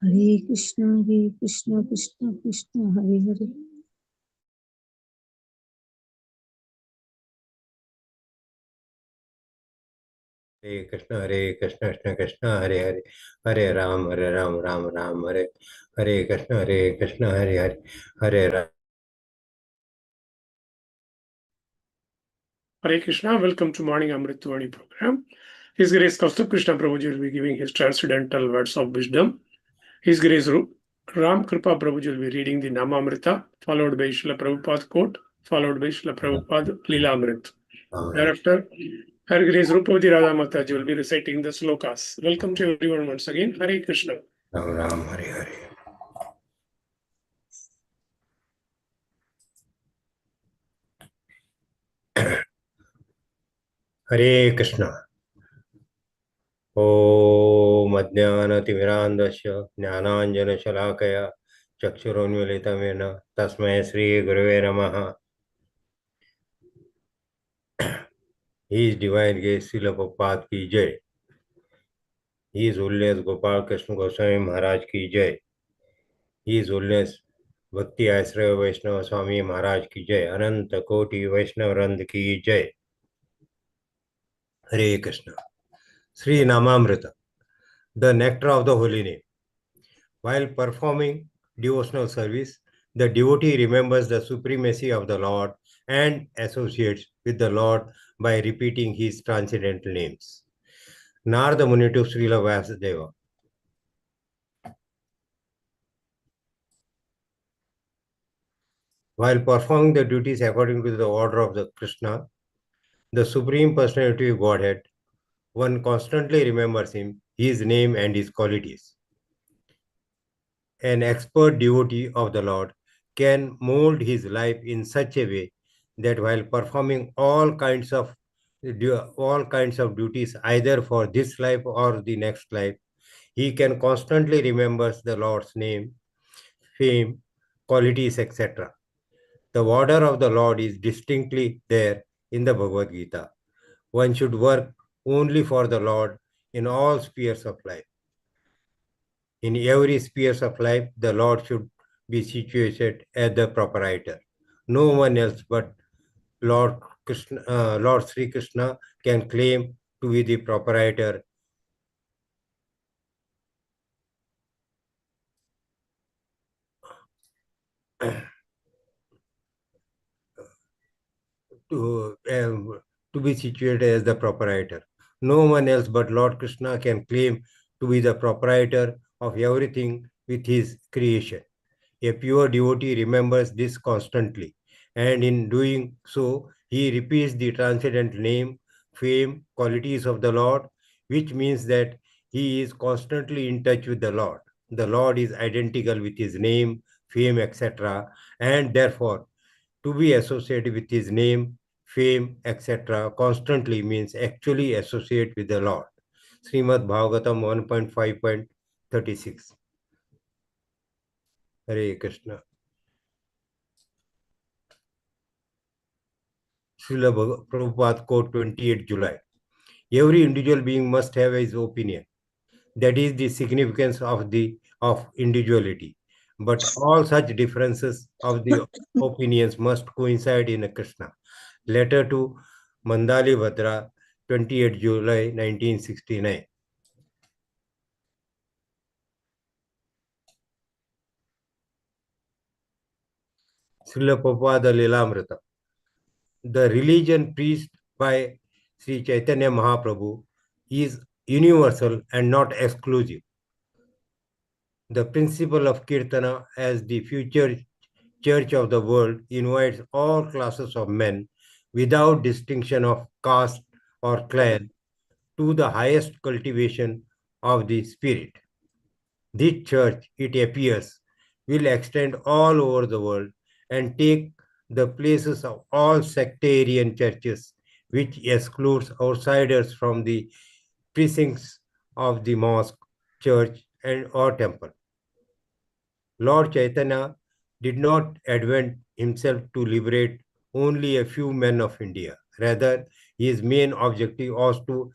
Hare Krishna, Krishna Krishna, Hare Hare. Hare Krishna, Krishna Krishna, Hare Hare, Hare Ram, Ram Ram, Hare Krishna, Hare Hare, Hare Ram. Hare Krishna, welcome to Morning Amrut Vani program. His Grace Kaustubha Krishna Prabhuji will be giving his transcendental words of wisdom. His Grace Ram Kripa Prabhuji will be reading the Namamrita, followed by Srila Prabhupada quote, followed by Srila Prabhupada Leela Amrit. Thereafter, Her Grace Rupavati Radha Mataji will be reciting the slokas. Welcome to everyone once again. Hare Krishna. Ram Ram, Hare Hare. Hare Krishna. ॐ अज्ञानतिमिरान्धस्य ज्ञानाञ्जनशलाकया चक्षुरुन्मीलितं तस्मै श्रीगुरवे नमः. His Divine Grace Srila Prabhupada की जय. His Holiness Gopal Krishna Goswami Maharaj की जय. His Holiness भक्ति आश्रय वैष्णव स्वामी महाराज की जय. अनंत कोटि वैष्णव वृंद की जय. हरे Krishna. Sri Namamrita, the nectar of the holy name. While performing devotional service, the devotee remembers the supremacy of the Lord and associates with the Lord by repeating his transcendental names. Narada Muni to Srila Vasudeva. While performing the duties according to the order of the Krishna, the Supreme Personality of Godhead, one constantly remembers him, his name and his qualities. An expert devotee of the Lord can mold his life in such a way that while performing all kinds of duties, either for this life or the next life, he can constantly remember the Lord's name, fame, qualities, etc. The order of the Lord is distinctly there in the Bhagavad Gita. One should work only for the Lord in all spheres of life. In every sphere of life, the Lord should be situated as the proprietor. No one else but Lord Krishna, Lord Sri Krishna can claim to be the proprietor. To be situated as the proprietor. No one else but Lord Krishna can claim to be the proprietor of everything with his creation. A pure devotee remembers this constantly, and in doing so, he repeats the transcendental name, fame, qualities of the Lord, which means that he is constantly in touch with the Lord. The Lord is identical with his name, fame, etc., and therefore, to be associated with his name, fame, etc., constantly means actually associate with the Lord. Srimad Bhagavatam 1.5.36. Hare Krishna. Srila Prabhupada quote 28 July. Every individual being must have his opinion. That is the significance of individuality. But all such differences of the opinions must coincide in a Krishna. Letter to Mandali Bhadra, 28 July 1969. Srila Prabhupada Lilamrita. The religion preached by Sri Chaitanya Mahaprabhu is universal and not exclusive. The principle of Kirtana as the future church of the world invites all classes of men without distinction of caste or clan to the highest cultivation of the spirit. This church, it appears, will extend all over the world and take the places of all sectarian churches, which excludes outsiders from the precincts of the mosque, church, and or temple. Lord Chaitanya did not advent himself to liberate only a few men of India. Rather, his main objective was to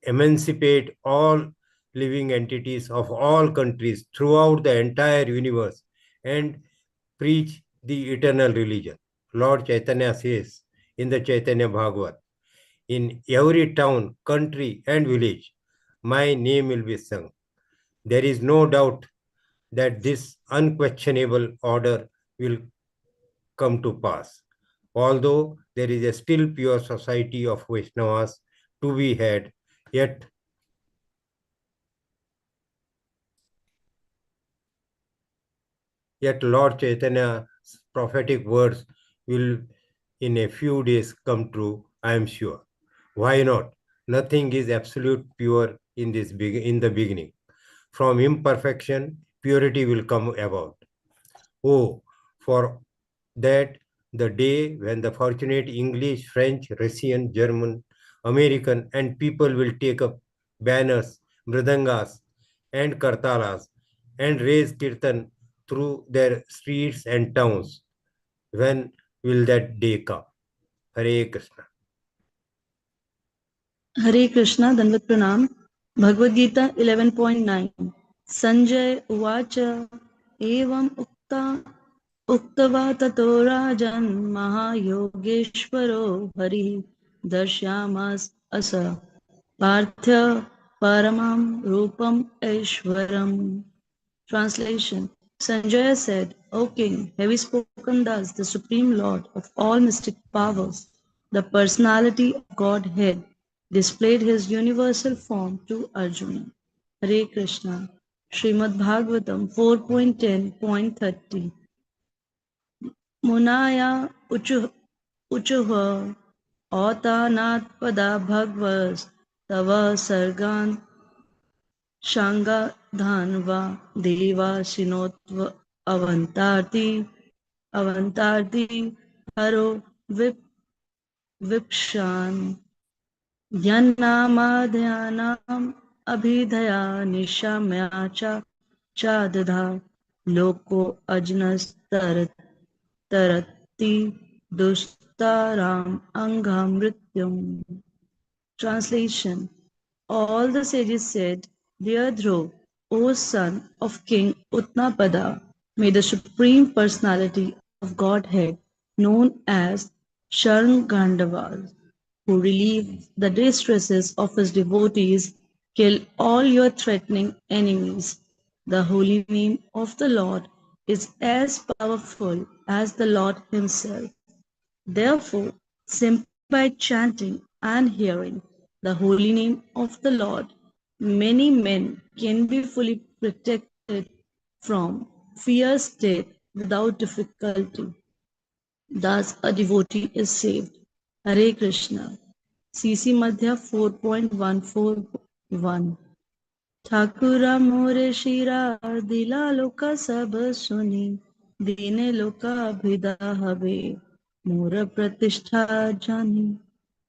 emancipate all living entities of all countries throughout the entire universe and preach the eternal religion. Lord Chaitanya says in the Chaitanya Bhagavat, in every town, country, and village, my name will be sung. There is no doubt that this unquestionable order will come to pass. Although there is a still pure society of Vaishnavas to be had, yet Lord Chaitanya's prophetic words will in a few days come true, I am sure. Why not? Nothing is absolute pure in the beginning. From imperfection, purity will come about. Oh, for that the day when the fortunate English, French, Russian, German, American, and people will take up banners, mridangas, and kartalas and raise kirtan through their streets and towns. When will that day come? Hare Krishna. Hare Krishna, Danvat Pranam. Bhagavad Gita 11.9. Sanjay Uvacha Evam Uktava Tato Rajan Mahayogeshwaro Hari Darsyamas Asa Partha Paramam Rupam Aishwaram. Translation. Sanjaya said, O king, having spoken thus, the supreme lord of all mystic powers, the personality of Godhead, displayed his universal form to Arjuna. Hare Krishna. Srimad Bhagavatam 4.10.30. Munaya uchuha autanat pada bhagvas tava sargan Shanga Deva Shinotva Avantarti Haro Vipshan Yanamadhyanam Abhidhaya Nishamya Chadadha Loko Ajnas Tarati Dustaram Angamrityam. Translation. All the sages said, Dear Dhruv, O son of King Utnapada, may the Supreme Personality of Godhead, known as Sharngandavas, who relieves the distresses of his devotees, kill all your threatening enemies. The holy name of the Lord is as powerful as the Lord himself. Therefore, simply by chanting and hearing the holy name of the Lord, many men can be fully protected from fierce death without difficulty. Thus, a devotee is saved. Hare Krishna. CC Madhya 4.141. Thakura more shira dila loka sab suni dine loka abhida habe more pratishtha jani.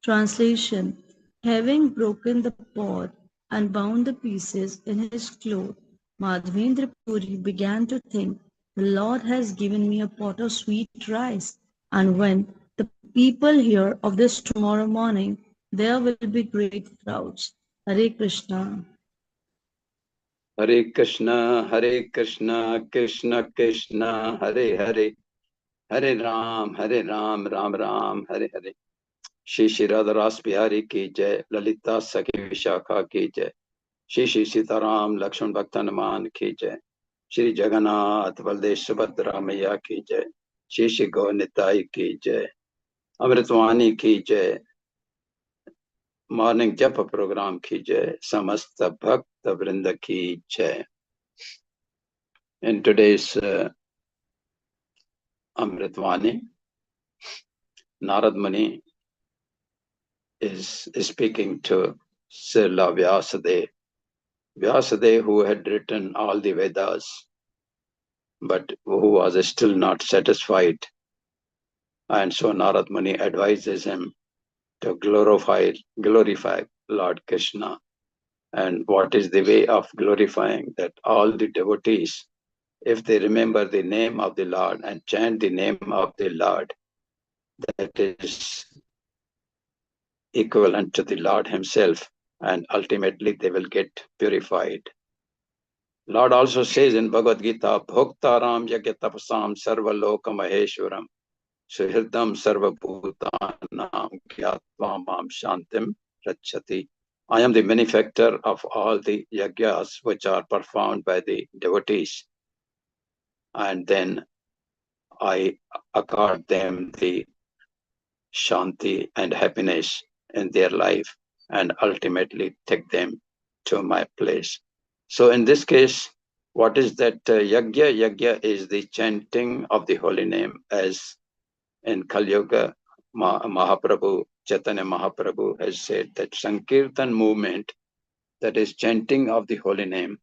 Translation. Having broken the pot and bound the pieces in his cloth, Madhavendra Puri began to think, the Lord has given me a pot of sweet rice, and when the people hear of this tomorrow morning, there will be great crowds. Hare Krishna. Hare Krishna, Krishna Krishna, Hare Hare, Hare Ram, Ram Ram, Hare Hare. Shri Shri Radha Ras Bihari ki jai, Lalita Sakhi Vishakha ki jai, Shri Shri Sitaram Lakshman Bhakta Naman ki jai, Shri Jagannath Baldev Subhadra Maya ki jai, Shri Shri Gaur Nitai ki jai, Amrut Vani ki jai, Morning Japa program ki jai, Samasta Bhakta Vrinda ki jai. In today's Amrut Vani, Narad Muni is speaking to Srila Vyasadeva. Vyasadeva, who had written all the Vedas, but who was still not satisfied. And so Narad Muni advises him to glorify Lord Krishna. And what is the way of glorifying? That all the devotees, if they remember the name of the Lord and chant the name of the Lord, that is equivalent to the Lord himself, and ultimately they will get purified. Lord also says in Bhagavad Gita, Bhoktaram Yagyatapasam Sarva Loka Maheshwaram Suhirdam Sarva Bhutanam Gyatva Mam Shantim Rachati. I am the benefactor of all the yagyas which are performed by the devotees, and then I accord them the shanti and happiness in their life and ultimately take them to my place. So in this case, what is that yagya? Yagya is the chanting of the holy name, as in Kali Yuga, Mahaprabhu, Chaitanya Mahaprabhu has said that Sankirtan movement, that is chanting of the holy name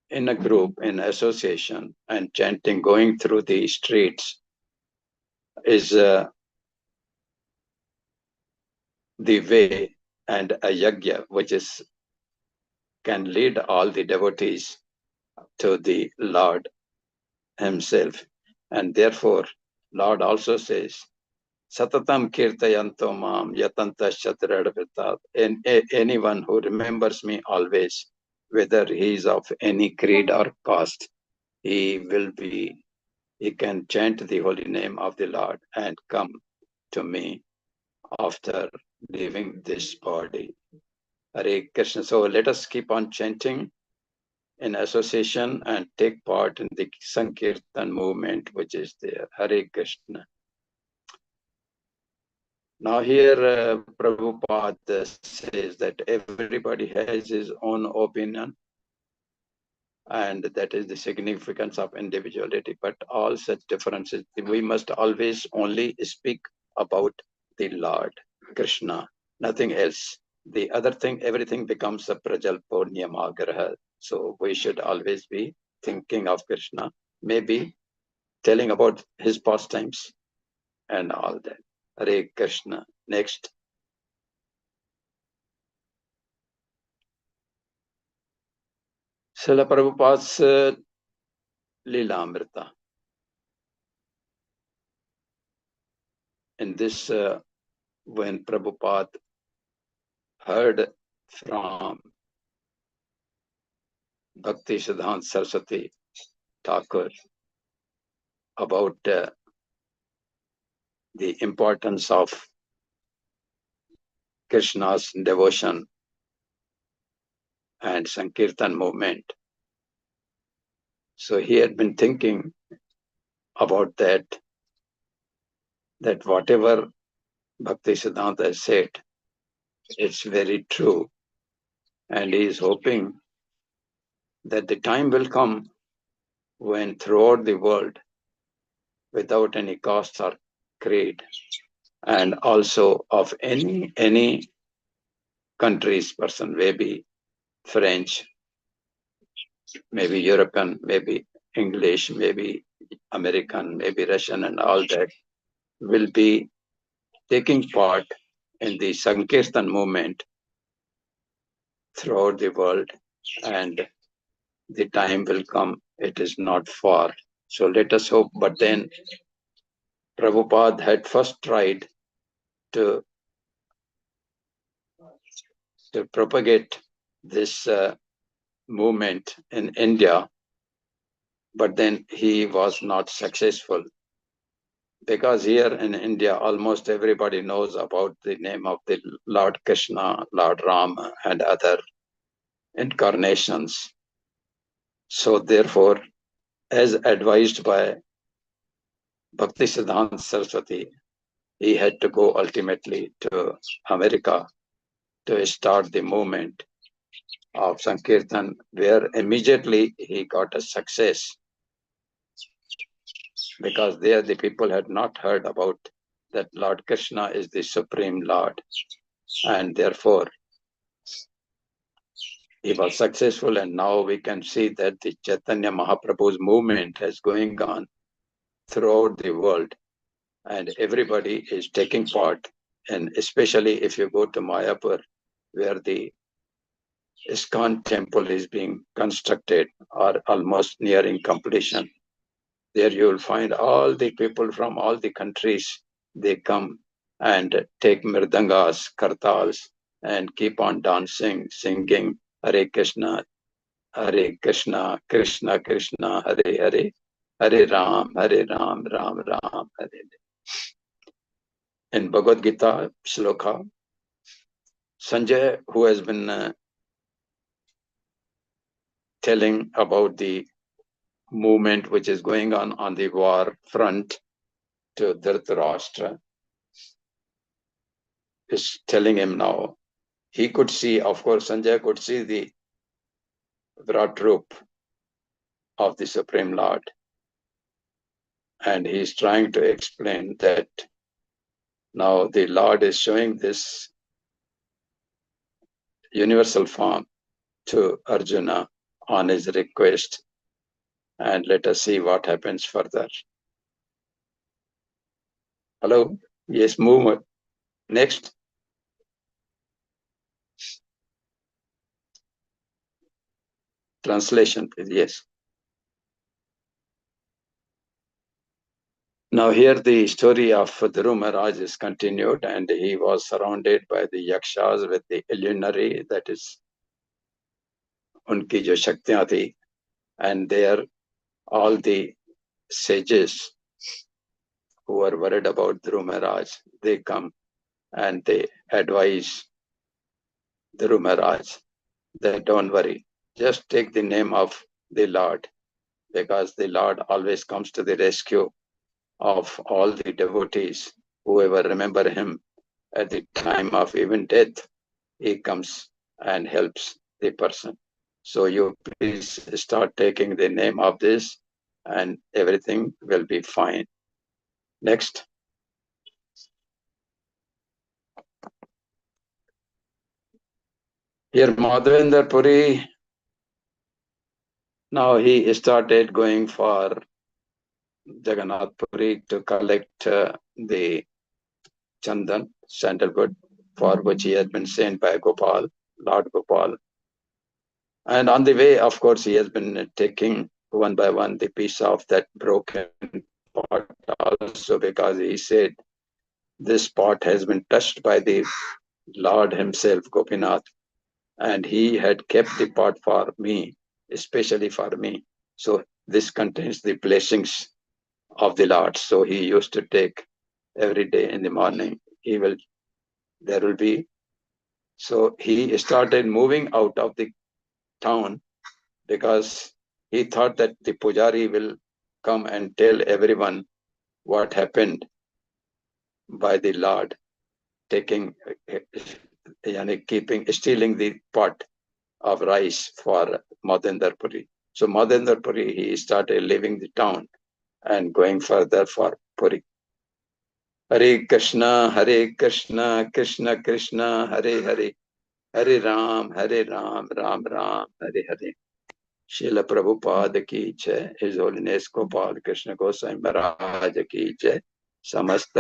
in a group, in association, and chanting going through the streets is the way, and a yagya, which is can lead all the devotees to the Lord himself. And therefore, Lord also says, Satatam kirtayanto mam yatanta shatradavitat. And anyone who remembers me always, whether he is of any creed or caste, he can chant the holy name of the Lord and come to me after leaving this body. Hare Krishna. So let us keep on chanting in association and take part in the Sankirtan movement which is there. Hare Krishna. Now here Prabhupada says that everybody has his own opinion, and that is the significance of individuality. But all such differences, we must always only speak about the Lord, Krishna, nothing else. The other thing, everything becomes a prajalpo niyamagraha. So we should always be thinking of Krishna, maybe telling about his pastimes and all that. Hare Krishna. Next. Srila Prabhupada's Leela Amrita. In this, when Prabhupada heard from Bhakti Siddhanta Saraswati Thakur about the importance of Krishna's devotion and Sankirtan movement. So he had been thinking about that whatever Bhakti Siddhanta has said, it's very true. And he is hoping that the time will come when throughout the world, without any caste or creed, and also of any country's person, maybe French, maybe European, maybe English, maybe American, maybe Russian, and all that, will be taking part in the Sankirtan movement throughout the world, and the time will come, it is not far. So let us hope. But then Prabhupada had first tried to propagate this movement in India, but then he was not successful, because here in India almost everybody knows about the name of the Lord Krishna, Lord Rama, and other incarnations. So therefore, as advised by Bhakti Siddhanta Saraswati, he had to go ultimately to America to start the movement of Sankirtan, where immediately he got a success, because there the people had not heard about that Lord Krishna is the Supreme Lord, and therefore he was successful. And now we can see that the Chaitanya Mahaprabhu's movement is going on throughout the world, and everybody is taking part. And especially if you go to Mayapur, where the ISKCON temple is being constructed or almost nearing completion, there you will find all the people from all the countries. They come and take mirdangas, kartals, and keep on dancing, singing Hare Krishna, Krishna Krishna, Hare Hare, Hare Ram, Ram Ram, Hare Hare. In Bhagavad Gita shloka, Sanjay, who has been telling about the movement which is going on the war front to Dhritarashtra, is telling him now. He could see, of course, Sanjay could see the Virat Roop of the Supreme Lord. And he's trying to explain that now the Lord is showing this universal form to Arjuna on his request. And let us see what happens further. Hello? Yes, move. Next. Translation, please. Yes. Now here the story of Dhruv Maharaj is continued, and he was surrounded by the yakshas with the illuminary, that is, unki jo shaktiyan thi, and there all the sages who are worried about Dhruv Maharaj, they come and they advise Dhruv Maharaj that don't worry, just take the name of the Lord, because the Lord always comes to the rescue of all the devotees. Whoever remember him at the time of even death, he comes and helps the person. So you please start taking the name of this and everything will be fine. Next. Here Madhavendra Puri, now he started going for Jagannath Puri to collect the Chandan, sandalwood, for which he has been sent by Gopal, Lord Gopal. And on the way, of course, he has been taking one by one the piece of that broken pot also, because he said, this pot has been touched by the Lord himself, Gopinath, and he had kept the pot for me, especially for me. So this contains the blessings of the Lord. So he used to take every day in the morning. There will be. So he started moving out of the town because he thought that the pujari will come and tell everyone what happened by the Lord taking, stealing the pot of rice for Madhavendra Puri. So Madhavendra Puri, he started leaving the town and going further for Puri. Hare Krishna, Krishna Krishna, Hare Hare, Hare Ram, Ram Ram, Hare Hare. Srila Prabhupada ki jai, His Holiness Gopal Krishna Goswami Maharaj ki jai, Samasta